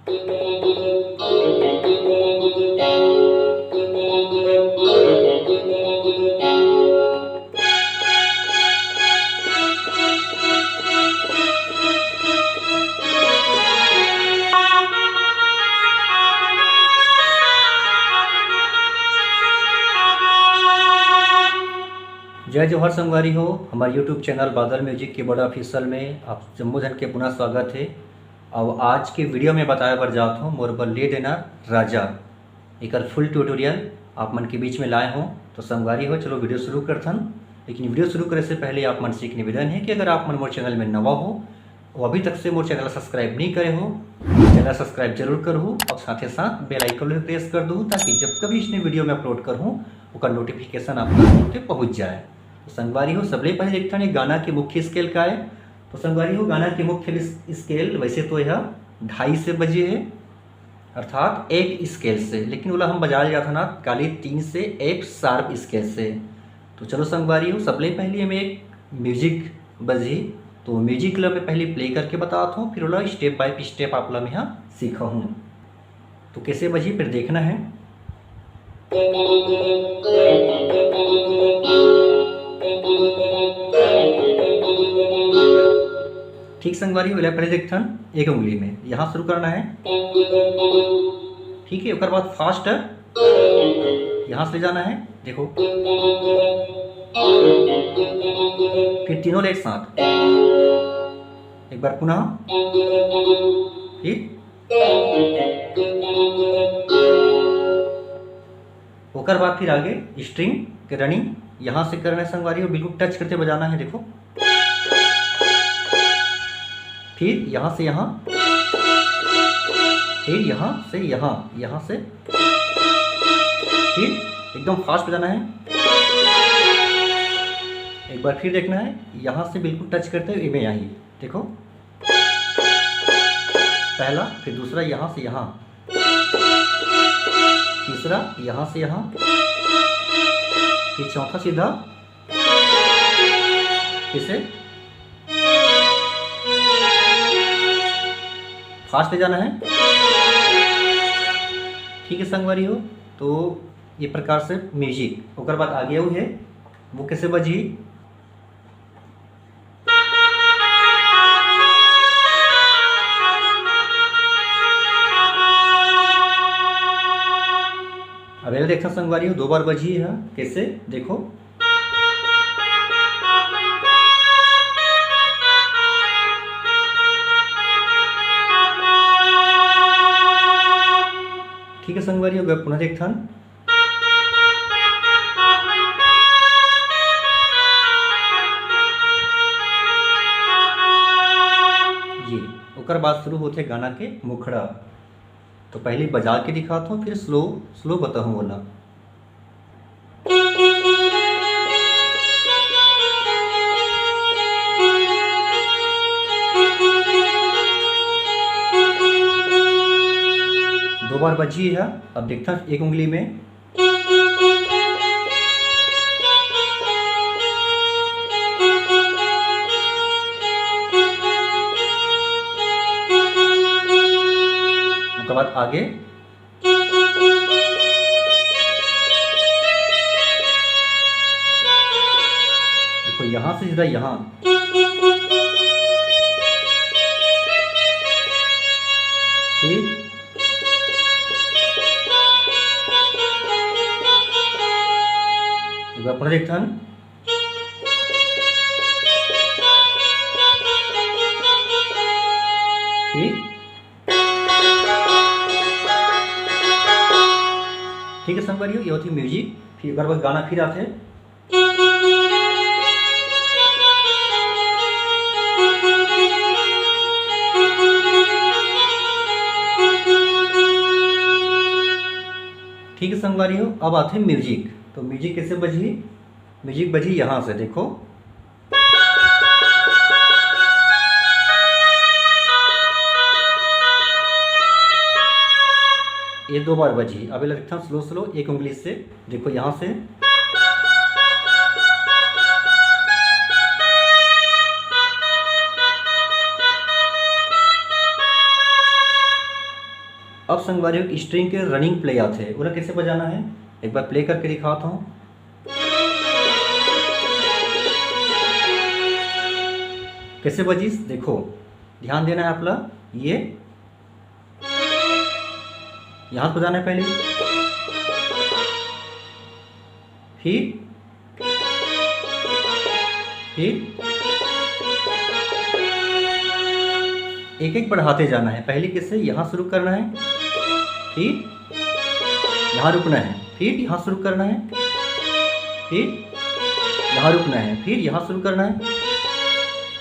जय जवाहर संगवारी हो। हमारे यूट्यूब चैनल बादल म्यूजिक के बड़ा ऑफिशियल में आप जम्मूधन के पुनः स्वागत है। अब आज के वीडियो में बताया बर जात हूँ मोर बर ले देना राजा एक फुल ट्यूटोरियल आप मन के बीच में लाए हों। तो संगवारी हो, चलो वीडियो शुरू करथन। लेकिन वीडियो शुरू करे से पहले आप मन से एक निवेदन है कि अगर आप मन मोर चैनल में नवा हो और अभी तक से मोर चैनल सब्सक्राइब नहीं करे हो, चैनल सब्सक्राइब जरूर करूँ और साथ ही साथ बेल आइकन भी प्रेस कर दूँ ताकि जब कभी इसने वीडियो में अपलोड करूँ उसका नोटिफिकेशन आप तक पहुँच जाए। तो संगवारी हो, सबले पहले देखते हैं गाना के मुख्य स्केल का है। तो संगवारी हो, गाना के मुख्य स्केल वैसे तो यह 2.5 से बजे है, अर्थात एक स्केल से, लेकिन बोला हम बजा लिया था ना काली 3 से एक शार्प स्केल से। तो चलो संगवारी हो, सबले पहले हमें एक म्यूजिक बजी, तो म्यूजिक ला मैं पहले प्ले करके बताता हूँ, फिर बोला स्टेप बाय स्टेप आप ला मैं यहाँ सीखा हूँ। तो कैसे बजी फिर देखना है। ठीक संगवारी हो, पहले देखथन एक उंगली में यहाँ शुरू करना है, ठीक है। उसके बाद फास्ट यहाँ से ले जाना है, देखो फिर तीनों एक साथ, एक बार पुनः, फिर ओकर बाद फिर आगे स्ट्रिंग के रनिंग यहाँ से करना है संगवारी, और बिल्कुल टच करते बजाना है, देखो फिर यहाँ से यहाँ, फिर यहाँ से यहाँ, यहाँ से फिर एकदम फास्ट बजाना है। एक बार फिर देखना है, यहाँ से बिल्कुल टच करते हुए यहाँ ही, देखो पहला, फिर दूसरा यहाँ से यहाँ, तीसरा यहाँ से यहाँ, फिर चौथा सीधा, इसे फास्ट ले जाना है, ठीक है संगवारी हो। तो ये प्रकार से म्यूजिक, उसके बाद आगे वो है वो कैसे बजी। अब ये देखना संगवारी हो, 2 बार बजी है, कैसे देखो, ठीक है संगवारी हो गया। पुनः देखथन, ये ओकर बाद शुरू होते गाना के मुखड़ा। तो पहले बजा के दिखाता हूँ, फिर स्लो स्लो बताऊँ बोला। दो बार बजी है, अब देखता एक उंगली में, उसके बाद आगे, देखो यहाँ से सीधा यहाँ, फिर एक बार पुनः देखता हूँ, ठीक है संगवारी हो, ये होती म्यूजिक। फिर एक बार गाना फिर आते हैं, ठीक है संगवारी हो। अब आते हैं म्यूजिक। तो म्यूजिक कैसे बजी, म्यूजिक बजी यहाँ से, देखो ये 2 बार बजी। अब लगता है स्लो स्लो एक उंगली से, देखो यहाँ से, अब संगवारी हो स्ट्रिंग के रनिंग प्ले आते हैं, उन्हें कैसे बजाना है एक बार प्ले करके दिखाता हूँ। कैसे बजीस देखो, ध्यान देना है आप लोग। ये यहाँ से बजाना है पहले, फिर एक एक बढ़ाते जाना है। पहले कैसे यहाँ शुरू करना है, फिर यहाँ रुकना है, फिर यहाँ शुरू करना है, फिर यहाँ रुकना है, फिर यहाँ शुरू करना है,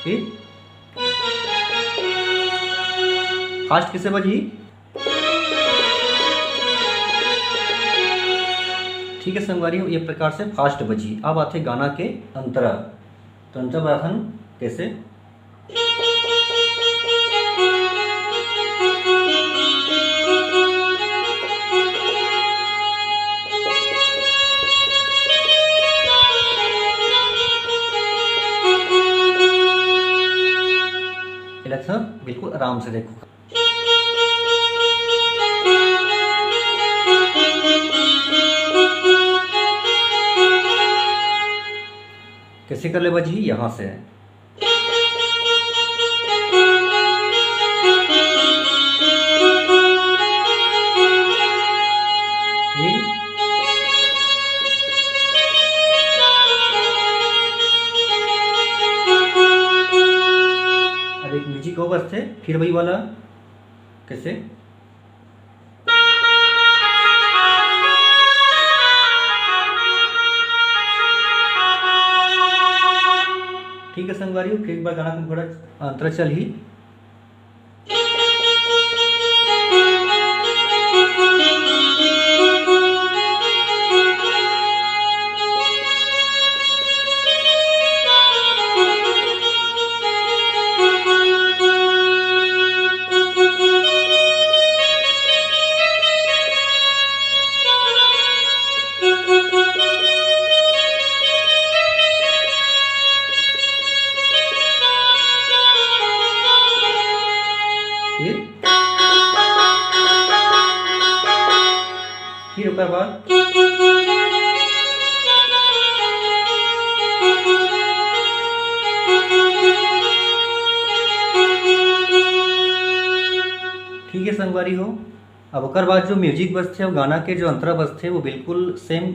फिर फास्ट कैसे बजी। ठीक है संगवारी हो, ये प्रकार से फास्ट बजी। अब आते गाना के अंतरा। तो अंतरावधान कैसे, बिल्कुल आराम से देखो। कैसे कर ले बजी, यहाँ से अब एक म्यूजिक ओवर थे, फिर वही वाला कैसे। ठीक है संगवारी, फिर एक बार गाना को थोड़ा अंतरा चल ही। फिर ओकर बाद ठीक है संगवारी हो। अब ओकर बाद जो म्यूजिक बजते और गाना के जो अंतरा बजते वो बिल्कुल सेम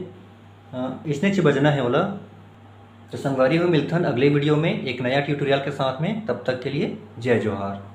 इसने च बजना है वाला। तो संगवारी हो, मिलथन अगले वीडियो में एक नया ट्यूटोरियल के साथ में। तब तक के लिए जय जोहार।